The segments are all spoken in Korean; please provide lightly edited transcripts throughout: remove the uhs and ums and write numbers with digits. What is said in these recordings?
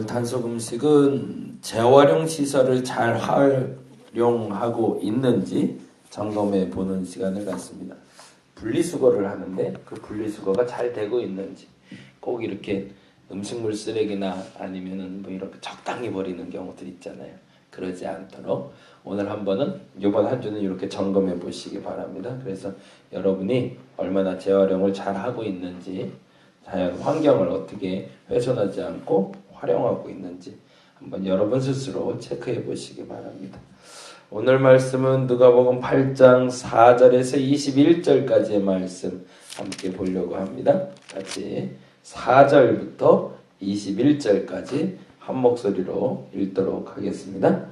단속 음식은 재활용 시설을 잘 활용하고 있는지 점검해 보는 시간을 갖습니다. 분리수거를 하는데 그 분리수거가 잘 되고 있는지, 꼭 이렇게 음식물 쓰레기나 아니면은 뭐 이렇게 적당히 버리는 경우들 있잖아요. 그러지 않도록 오늘 이번 한 주는 이렇게 점검해 보시기 바랍니다. 그래서 여러분이 얼마나 재활용을 잘 하고 있는지, 자연 환경을 어떻게 훼손하지 않고 활용하고 있는지 한번 여러분 스스로 체크해 보시기 바랍니다. 오늘 말씀은 누가복음 8장 4절에서 21절까지의 말씀 함께 보려고 합니다. 같이 4절부터 21절까지 한 목소리로 읽도록 하겠습니다.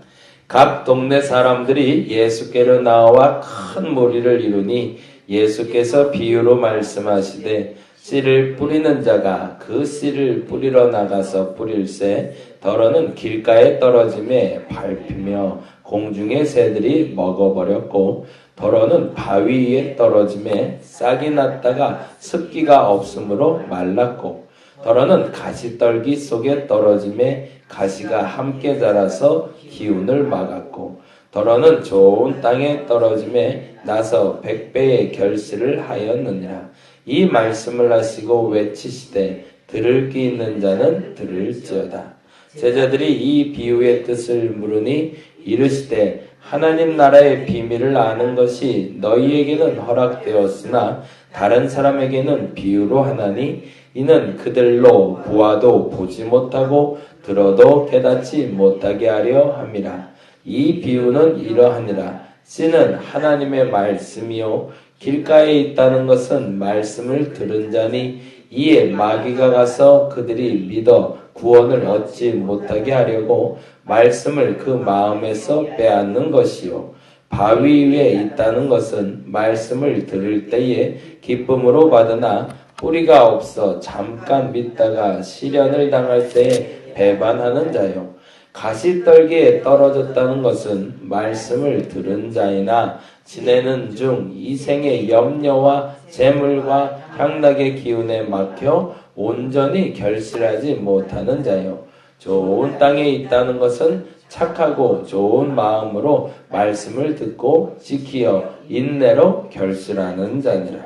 각 동네 사람들이 예수께로 나와 큰 무리를 이루니 예수께서 비유로 말씀하시되 씨를 뿌리는 자가 그 씨를 뿌리러 나가서 뿌릴새 더러는 길가에 떨어짐에 밟히며 공중의 새들이 먹어버렸고 더러는 바위 위에 떨어짐에 싹이 났다가 습기가 없으므로 말랐고 더러는 가시떨기 속에 떨어짐에 가시가 함께 자라서 기운을 막았고 더러는 좋은 땅에 떨어짐에 나서 100배의 결실을 하였느니라. 이 말씀을 하시고 외치시되 들을 귀 있는 자는 들을지어다. 제자들이 이 비유의 뜻을 물으니 이르시되 하나님 나라의 비밀을 아는 것이 너희에게는 허락되었으나 다른 사람에게는 비유로 하나니 이는 그들로 보아도 보지 못하고 들어도 깨닫지 못하게 하려 함이라. 이 비유는 이러하니라. 씨는 하나님의 말씀이요 길가에 있다는 것은 말씀을 들은 자니 이에 마귀가 가서 그들이 믿어 구원을 얻지 못하게 하려고 말씀을 그 마음에서 빼앗는 것이요 바위 위에 있다는 것은 말씀을 들을 때에 기쁨으로 받으나 뿌리가 없어 잠깐 믿다가 시련을 당할 때에 배반하는 자요 가시떨기에 떨어졌다는 것은 말씀을 들은 자이나 지내는 중 이 생의 염려와 재물과 향락의 기운에 막혀 온전히 결실하지 못하는 자요. 좋은 땅에 있다는 것은 착하고 좋은 마음으로 말씀을 듣고 지키어 인내로 결실하는 자니라.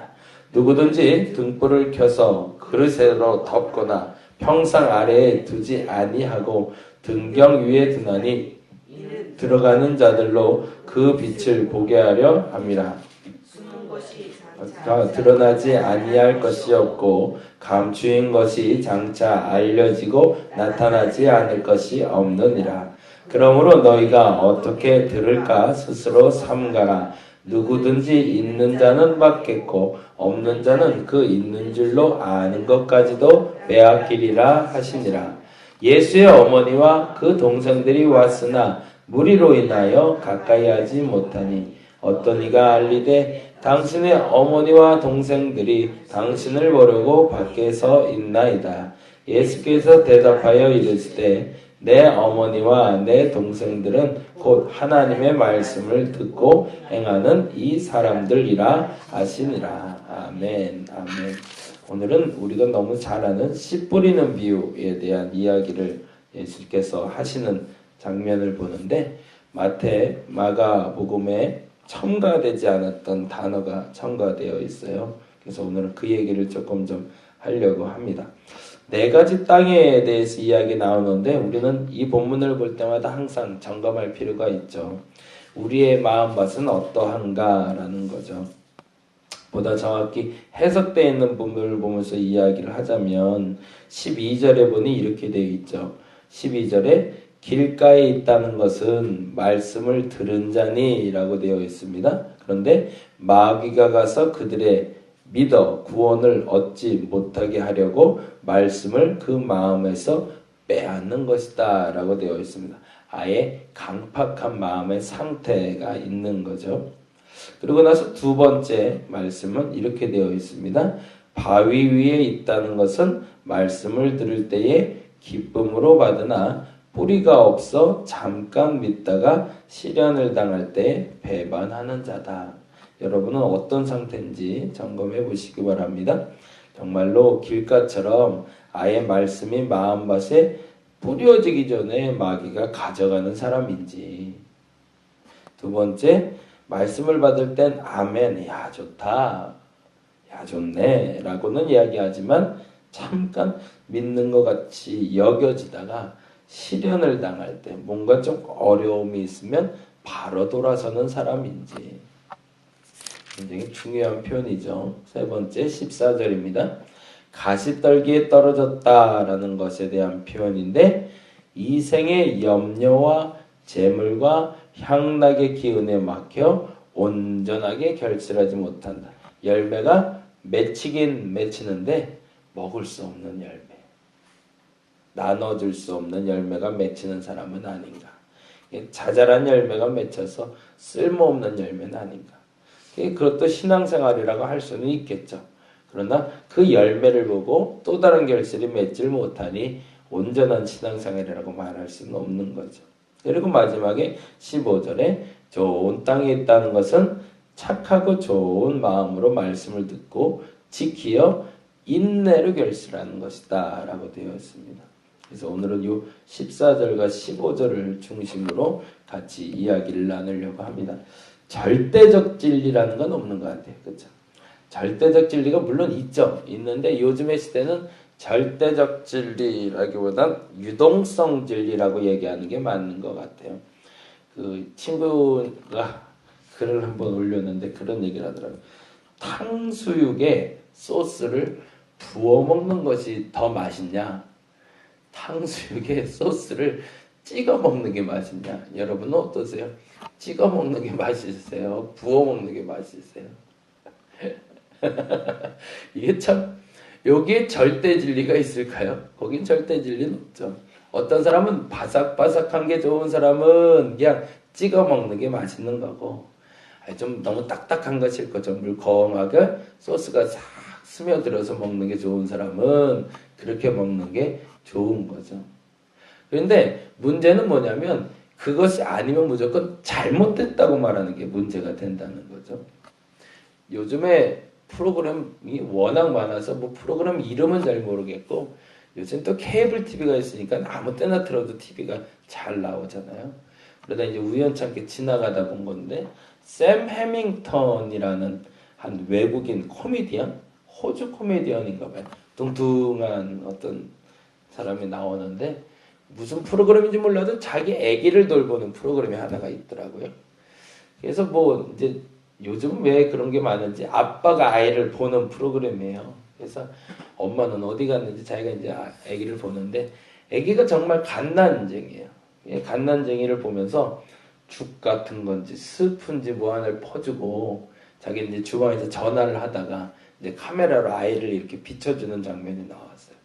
누구든지 등불을 켜서 그릇으로 덮거나 평상 아래에 두지 아니하고 등경 위에 두나니 들어가는 자들로 그 빛을 보게 하려 함이라. 드러나지 아니할 것이 없고 감추인 것이 장차 알려지고 나타나지 않을 것이 없느니라. 그러므로 너희가 어떻게 들을까 스스로 삼가라. 누구든지 있는 자는 받겠고 없는 자는 그 있는 줄로 아는 것까지도 빼앗기리라 하시니라. 예수의 어머니와 그 동생들이 왔으나 무리로 인하여 가까이 하지 못하니 어떤 이가 알리되 당신의 어머니와 동생들이 당신을 보려고 밖에 서 있나이다. 예수께서 대답하여 이르시되 내 어머니와 내 동생들은 곧 하나님의 말씀을 듣고 행하는 이 사람들이라 하시니라. 아멘. 아멘. 오늘은 우리가 너무 잘 아는 씨 뿌리는 비유에 대한 이야기를 예수께서 하시는 장면을 보는데 마태, 마가복음에 첨가되지 않았던 단어가 첨가되어 있어요. 그래서 오늘은 그 얘기를 조금 좀 하려고 합니다. 4가지 땅에 대해서 이야기 나오는데 우리는 이 본문을 볼 때마다 항상 점검할 필요가 있죠. 우리의 마음밭은 어떠한가라는 거죠. 보다 정확히 해석되어 있는 부분을 보면서 이야기를 하자면 12절에 보니 이렇게 되어 있죠. 12절에 길가에 있다는 것은 말씀을 들은 자니 라고 되어 있습니다. 그런데 마귀가 가서 그들의 믿어 구원을 얻지 못하게 하려고 말씀을 그 마음에서 빼앗는 것이다 라고 되어 있습니다. 아예 강팍한 마음의 상태가 있는 거죠. 그리고 나서 2번째 말씀은 이렇게 되어 있습니다. 바위 위에 있다는 것은 말씀을 들을 때에 기쁨으로 받으나 뿌리가 없어 잠깐 믿다가 시련을 당할 때 배반하는 자다. 여러분은 어떤 상태인지 점검해 보시기 바랍니다. 정말로 길가처럼 아예 말씀이 마음밭에 뿌려지기 전에 마귀가 가져가는 사람인지. 두 번째, 말씀을 받을 땐 아멘, 야 좋다, 야 좋네 라고는 이야기하지만 잠깐 믿는 것 같이 여겨지다가 시련을 당할 때 뭔가 좀 어려움이 있으면 바로 돌아서는 사람인지. 굉장히 중요한 표현이죠. 세 번째 14절입니다. 가시떨기에 떨어졌다라는 것에 대한 표현인데 이 생의 염려와 재물과 향락의 기운에 막혀 온전하게 결실하지 못한다. 열매가 맺히긴 맺히는데 먹을 수 없는 열매, 나눠줄 수 없는 열매가 맺히는 사람은 아닌가. 자잘한 열매가 맺혀서 쓸모없는 열매는 아닌가. 그것도 신앙생활이라고 할 수는 있겠죠. 그러나 그 열매를 보고 또 다른 결실이 맺질 못하니 온전한 신앙생활이라고 말할 수는 없는 거죠. 그리고 마지막에 15절에 좋은 땅에 있다는 것은 착하고 좋은 마음으로 말씀을 듣고 지키어 인내로 결실하는 것이다 라고 되어 있습니다. 그래서 오늘은 이 14절과 15절을 중심으로 같이 이야기를 나누려고 합니다. 절대적 진리라는 건 없는 것 같아요. 그렇죠? 절대적 진리가 물론 있죠. 있는데 요즘의 시대는 절대적 진리라기보단 유동성 진리라고 얘기하는 게 맞는 것 같아요. 그 친구가 글을 한번 올렸는데 그런 얘기를 하더라고요. 탕수육에 소스를 부어 먹는 것이 더 맛있냐? 탕수육에 소스를 찍어 먹는 게 맛있냐? 여러분은 어떠세요? 찍어 먹는 게 맛있으세요? 부어 먹는 게 맛있으세요? 이게 참, 여기에 절대 진리가 있을까요? 거긴 절대 진리는 없죠. 어떤 사람은 바삭바삭한 게 좋은 사람은 그냥 찍어 먹는 게 맛있는 거고, 좀 너무 딱딱한 거 싫고 좀 물컹하게 소스가 싹 스며들어서 먹는 게 좋은 사람은 그렇게 먹는 게 좋은 거죠. 그런데 문제는 뭐냐면 그것이 아니면 무조건 잘못됐다고 말하는 게 문제가 된다는 거죠. 요즘에 프로그램이 워낙 많아서 뭐 프로그램 이름은 잘 모르겠고 요즘 또 케이블 TV가 있으니까 아무 때나 틀어도 TV가 잘 나오잖아요. 그러다 이제 우연찮게 지나가다 본 건데 샘 해밍턴이라는 한 외국인 코미디언, 호주 코미디언인가 봐요. 뚱뚱한 어떤 사람이 나오는데 무슨 프로그램인지 몰라도 자기 아기를 돌보는 프로그램이 하나가 있더라고요. 그래서 뭐 이제 요즘 왜 그런 게 많은지 아빠가 아이를 보는 프로그램이에요. 그래서 엄마는 어디 갔는지 자기가 이제 아기를 보는데 아기가 정말 갓난쟁이에요. 갓난쟁이를 보면서 죽 같은 건지 스프인지 뭐 하나를 퍼주고 자기 이제 주방에서 전화를 하다가 이제 카메라로 아이를 이렇게 비춰주는 장면이 나왔어요.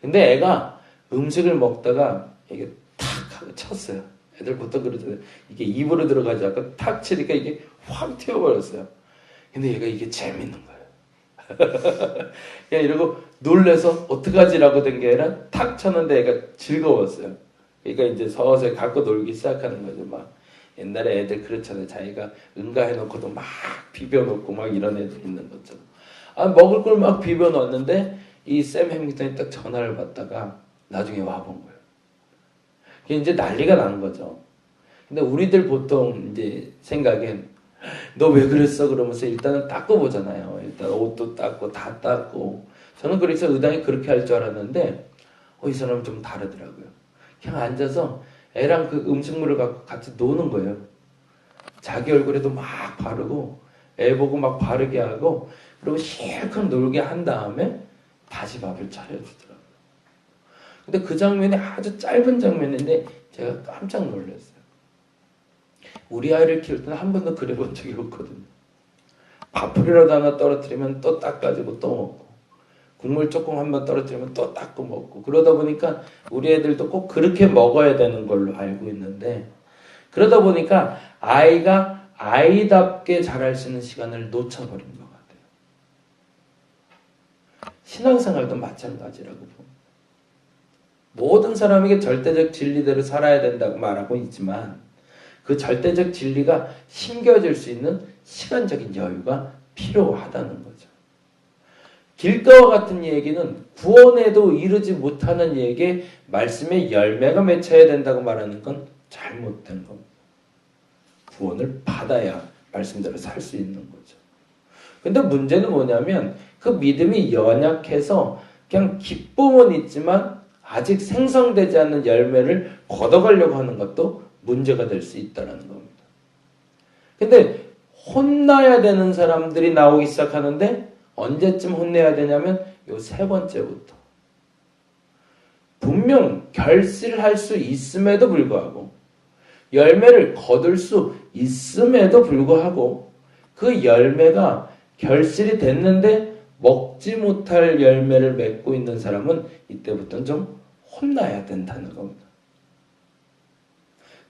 근데 애가 음식을 먹다가 이게 탁 하고 쳤어요. 애들 보통 그러잖아요. 이게 입으로 들어가지 않고 탁 치니까 이게 확 튀어버렸어요. 근데 얘가 이게 재밌는 거예요. 그냥 이러고 놀래서 어떡하지라고 된 게 아니라 탁 쳤는데 애가 즐거웠어요. 그러니까 이제 서서히 갖고 놀기 시작하는 거죠. 막 옛날에 애들 그렇잖아요. 자기가 응가해놓고도 막 비벼놓고 막 이런 애들 있는 것처럼. 먹을 걸 막 비벼놓았는데 이 샘 해밍턴이 딱 전화를 받다가 나중에 와본 거예요. 그게 이제 난리가 난 거죠. 근데 우리들 보통 이제 생각엔 너 왜 그랬어? 그러면서 일단은 닦고 보잖아요. 일단 옷도 닦고 다 닦고. 저는 그래서 의당이 그렇게 할 줄 알았는데 이 사람은 좀 다르더라고요. 그냥 앉아서 애랑 그 음식물을 갖고 같이 노는 거예요. 자기 얼굴에도 막 바르고 애 보고 막 바르게 하고 그리고 실컷 놀게 한 다음에 다시 밥을 차려주더라고요. 근데 그 장면이 아주 짧은 장면인데 제가 깜짝 놀랐어요. 우리 아이를 키울 때는 한 번도 그래 본 적이 없거든요. 밥풀이라도 하나 떨어뜨리면 또 닦아주고 또 먹고 국물 조금 한번 떨어뜨리면 또 닦고 먹고 그러다 보니까 우리 애들도 꼭 그렇게 먹어야 되는 걸로 알고 있는데 그러다 보니까 아이가 아이답게 자랄 수 있는 시간을 놓쳐버린 것 같아요. 신앙생활도 마찬가지라고 봅니다. 모든 사람에게 절대적 진리대로 살아야 된다고 말하고 있지만 그 절대적 진리가 심겨질 수 있는 시간적인 여유가 필요하다는 거죠. 길가와 같은 얘기는 구원에도 이르지 못하는 얘기에 말씀의 열매가 맺혀야 된다고 말하는 건 잘못된 겁니다. 구원을 받아야 말씀대로 살 수 있는 거죠. 근데 문제는 뭐냐면 그 믿음이 연약해서 그냥 기쁨은 있지만 아직 생성되지 않는 열매를 걷어가려고 하는 것도 문제가 될 수 있다는 겁니다. 근데 혼나야 되는 사람들이 나오기 시작하는데 언제쯤 혼내야 되냐면 요 세 번째부터. 분명 결실을 할 수 있음에도 불구하고 열매를 거둘 수 있음에도 불구하고 그 열매가 결실이 됐는데 먹지 못할 열매를 맺고 있는 사람은 이때부터는 좀 혼나야 된다는 겁니다.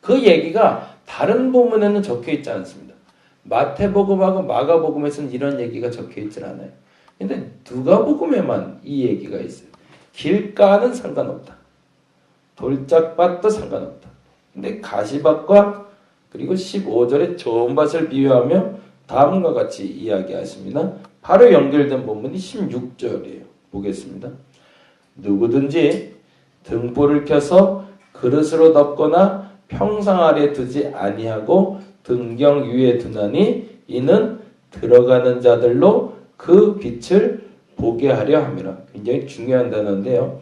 그 얘기가 다른 본문에는 적혀 있지 않습니다. 마태복음하고 마가복음에서는 이런 얘기가 적혀 있질 않아요. 근데 누가복음에만 이 얘기가 있어요. 길가는 상관없다. 돌짝밭도 상관없다. 근데 가시밭과 그리고 15절에 좋은 밭을 비유하며 다음과 같이 이야기하십니다. 바로 연결된 본문이 16절이에요. 보겠습니다. 누구든지 등불을 켜서 그릇으로 덮거나 평상 아래 두지 아니하고 등경 위에 두나니 이는 들어가는 자들로 그 빛을 보게 하려 함이라. 굉장히 중요한 단어인데요.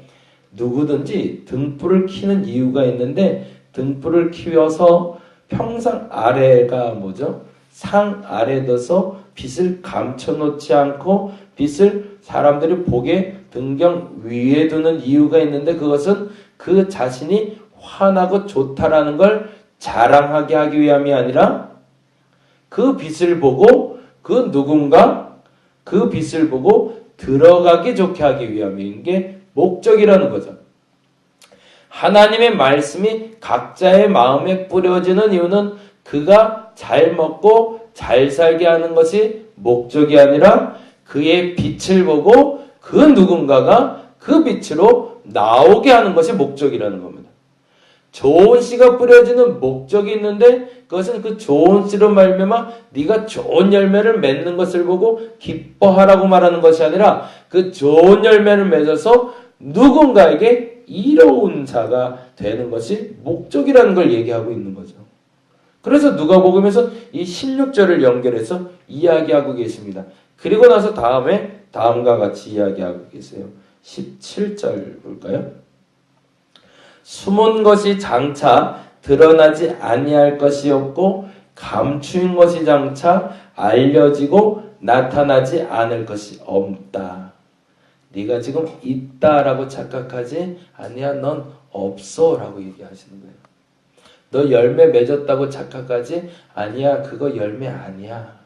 누구든지 등불을 켜는 이유가 있는데 등불을 켜서 평상 아래가 뭐죠? 상 아래 둬서 빛을 감춰놓지 않고 빛을 사람들이 보게 등경 위에 두는 이유가 있는데 그것은 그 자신이 환하고 좋다라는 걸 자랑하게 하기 위함이 아니라 그 빛을 보고 그 누군가 그 빛을 보고 들어가기 좋게 하기 위함인 게 목적이라는 거죠. 하나님의 말씀이 각자의 마음에 뿌려지는 이유는 그가 잘 먹고 잘 살게 하는 것이 목적이 아니라 그의 빛을 보고 그 누군가가 그 빛으로 나오게 하는 것이 목적이라는 겁니다. 좋은 씨가 뿌려지는 목적이 있는데 그것은 그 좋은 씨로 말미암아 네가 좋은 열매를 맺는 것을 보고 기뻐하라고 말하는 것이 아니라 그 좋은 열매를 맺어서 누군가에게 이로운 자가 되는 것이 목적이라는 걸 얘기하고 있는 거죠. 그래서 누가복음에서 이 16절을 연결해서 이야기하고 계십니다. 그리고 나서 다음과 같이 이야기하고 계세요. 17절 볼까요? 숨은 것이 장차 드러나지 아니할 것이 없고 감추인 것이 장차 알려지고 나타나지 않을 것이 없다. 네가 지금 있다라고 착각하지 아니야. 넌 없어 라고 얘기하시는 거예요. 너 열매 맺었다고 착각하지 아니야. 그거 열매 아니야.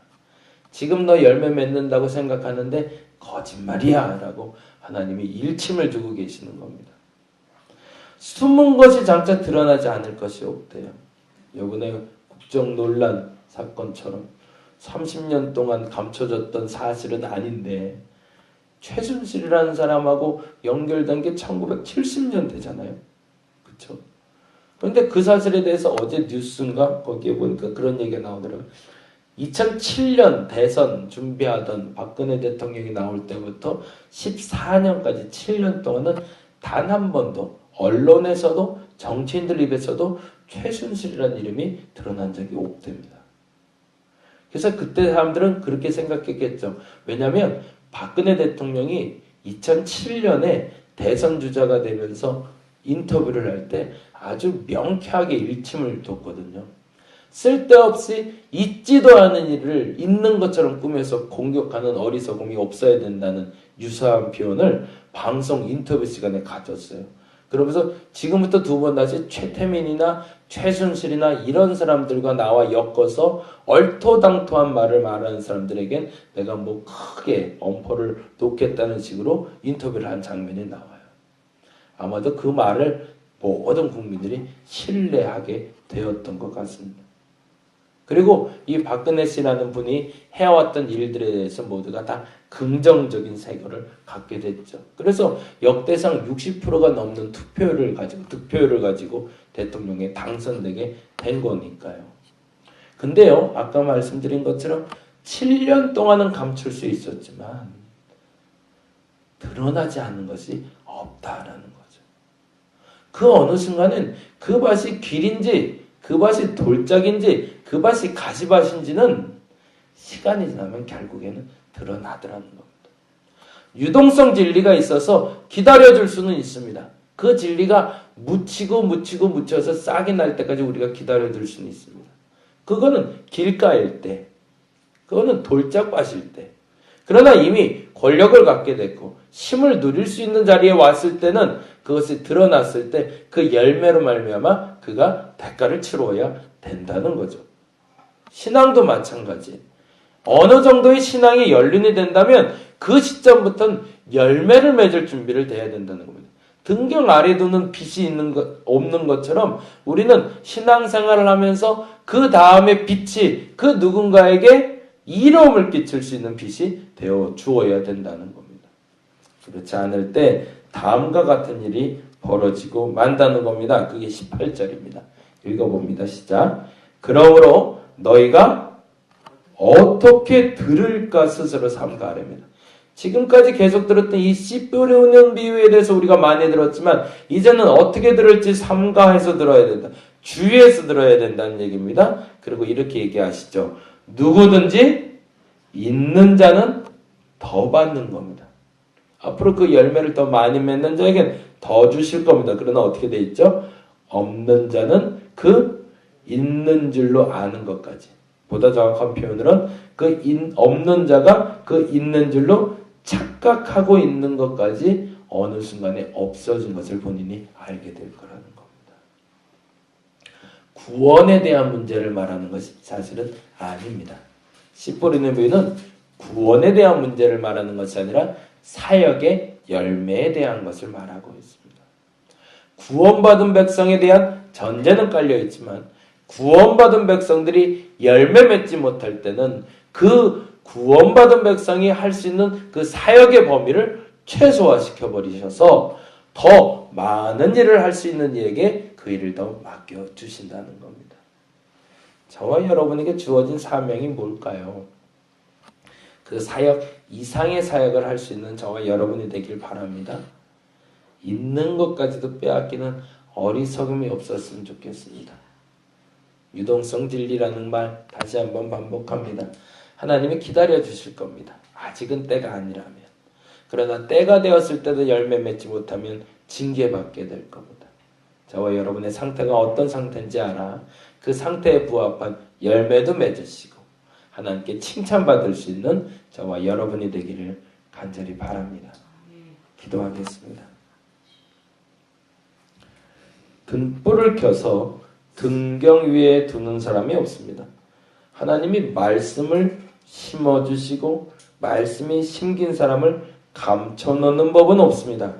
지금 너 열매 맺는다고 생각하는데 거짓말이야 라고 하나님이 일침을 주고 계시는 겁니다. 숨은 것이 장차 드러나지 않을 것이 없대요. 이번에 국정논란 사건처럼 30년 동안 감춰졌던 사실은 아닌데 최순실이라는 사람하고 연결된 게 1970년 되잖아요. 그렇죠? 그런데 그 사실에 대해서 어제 뉴스인가 거기에 보니까 그런 얘기가 나오더라고요. 2007년 대선 준비하던 박근혜 대통령이 나올 때부터 14년까지 7년 동안은 단 한 번도 언론에서도 정치인들 입에서도 최순실이라는 이름이 드러난 적이 없답니다. 그래서 그때 사람들은 그렇게 생각했겠죠. 왜냐하면 박근혜 대통령이 2007년에 대선 주자가 되면서 인터뷰를 할 때 아주 명쾌하게 일침을 뒀거든요. 쓸데없이 있지도 않은 일을 있는 것처럼 꾸며서 공격하는 어리석음이 없어야 된다는 유사한 표현을 방송 인터뷰 시간에 가졌어요. 그러면서 지금부터 두 번 다시 최태민이나 최순실이나 이런 사람들과 나와 엮어서 얼토당토한 말을 말하는 사람들에겐 내가 뭐 크게 엄포를 놓겠다는 식으로 인터뷰를 한 장면이 나와요. 아마도 그 말을 모든 국민들이 신뢰하게 되었던 것 같습니다. 그리고 이 박근혜 씨라는 분이 해왔던 일들에 대해서 모두가 다 긍정적인 세계를 갖게 됐죠. 그래서 역대상 60%가 넘는 득표율을 가지고 대통령에 당선되게 된 거니까요. 근데요, 아까 말씀드린 것처럼 7년 동안은 감출 수 있었지만 드러나지 않는 것이 없다라는 거죠. 그 어느 순간은 그 밭이 길인지 그 밭이 돌짝인지 그 밭이 가시밭인지는 시간이 지나면 결국에는 드러나더라는 겁니다. 유동성 진리가 있어서 기다려줄 수는 있습니다. 그 진리가 묻혀서 싹이 날 때까지 우리가 기다려줄 수는 있습니다. 그거는 길가일 때, 그거는 돌짝밭일 때. 그러나 이미 권력을 갖게 됐고 힘을 누릴 수 있는 자리에 왔을 때는 그것이 드러났을 때 그 열매로 말미암아 그가 대가를 치러야 된다는 거죠. 신앙도 마찬가지. 어느 정도의 신앙이 연륜이 된다면 그 시점부터는 열매를 맺을 준비를 해야 된다는 겁니다. 등경 아래 두는 빛이 없는 것처럼 우리는 신앙생활을 하면서 그 다음에 빛이 그 누군가에게 이로움을 끼칠 수 있는 빛이 되어 주어야 된다는 겁니다. 그렇지 않을 때 다음과 같은 일이 벌어지고 만다는 겁니다. 그게 18절입니다. 읽어봅니다. 시작. 그러므로 너희가 어떻게 들을까 스스로 삼가하랍니다. 지금까지 계속 들었던 이 씨 뿌리는 비유에 대해서 우리가 많이 들었지만 이제는 어떻게 들을지 삼가해서 들어야 된다. 주의해서 들어야 된다는 얘기입니다. 그리고 이렇게 얘기하시죠. 누구든지 있는 자는 더 받는 겁니다. 앞으로 그 열매를 더 많이 맺는 자에겐 더 주실 겁니다. 그러나 어떻게 돼 있죠? 없는 자는 그 있는 줄로 아는 것까지. 보다 정확한 표현으로는 없는 자가 그 있는 줄로 착각하고 있는 것까지 어느 순간에 없어진 것을 본인이 알게 될 거라는 겁니다. 구원에 대한 문제를 말하는 것이 사실은 아닙니다. 씨 뿌리는 비유는 구원에 대한 문제를 말하는 것이 아니라 사역의 열매에 대한 것을 말하고 있습니다. 구원받은 백성에 대한 전제는 깔려 있지만 구원받은 백성들이 열매 맺지 못할 때는 그 구원받은 백성이 할 수 있는 그 사역의 범위를 최소화시켜 버리셔서 더 많은 일을 할 수 있는 이에게 그 일을 더 맡겨주신다는 겁니다. 저와 여러분에게 주어진 사명이 뭘까요? 그 사역 이상의 사역을 할 수 있는 저와 여러분이 되길 바랍니다. 있는 것까지도 빼앗기는 어리석음이 없었으면 좋겠습니다. 유동성 진리라는 말 다시 한번 반복합니다. 하나님이 기다려 주실 겁니다. 아직은 때가 아니라면. 그러나 때가 되었을 때도 열매 맺지 못하면 징계받게 될 겁니다. 저와 여러분의 상태가 어떤 상태인지 알아. 그 상태에 부합한 열매도 맺으시고 하나님께 칭찬받을 수 있는 저와 여러분이 되기를 간절히 바랍니다. 기도하겠습니다. 등불을 켜서 등경 위에 두는 사람이 없습니다. 하나님이 말씀을 심어주시고 말씀이 심긴 사람을 감춰놓는 법은 없습니다.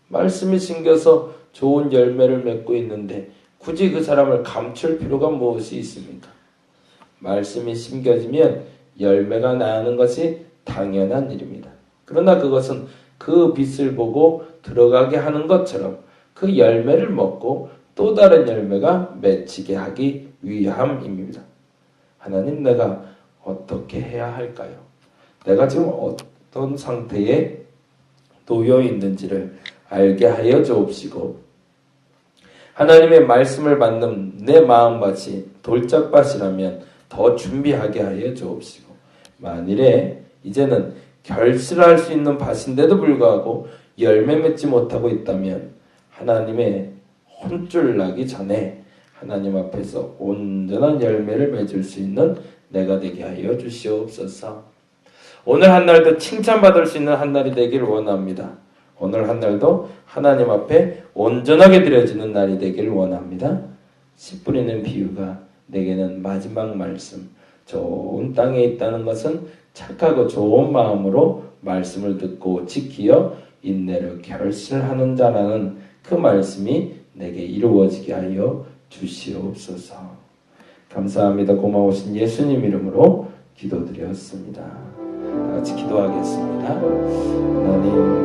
말씀이 심겨서 좋은 열매를 맺고 있는데 굳이 그 사람을 감출 필요가 무엇이 있습니까? 말씀이 심겨지면 열매가 나는 것이 당연한 일입니다. 그러나 그것은 그 빛을 보고 들어가게 하는 것처럼 그 열매를 먹고 또 다른 열매가 맺히게 하기 위함입니다. 하나님, 내가 어떻게 해야 할까요? 내가 지금 어떤 상태에 놓여 있는지를 알게 하여 주옵시고 하나님의 말씀을 받는 내 마음밭이 돌짝밭이라면 더 준비하게 하여 주옵시고 만일에 이제는 결실할 수 있는 밭인데도 불구하고 열매 맺지 못하고 있다면 하나님의 혼쭐 나기 전에 하나님 앞에서 온전한 열매를 맺을 수 있는 내가 되게 하여 주시옵소서. 오늘 한 날도 칭찬받을 수 있는 한 날이 되길 원합니다. 오늘 한 날도 하나님 앞에 온전하게 드려지는 날이 되길 원합니다. 씨 뿌리는 비유가 내게는 마지막 말씀, 좋은 땅에 있다는 것은 착하고 좋은 마음으로 말씀을 듣고 지키어 인내를 결실하는 자라는 그 말씀이 내게 이루어지게 하여 주시옵소서. 감사합니다. 고마우신 예수님 이름으로 기도드렸습니다. 다 같이 기도하겠습니다. 하나님,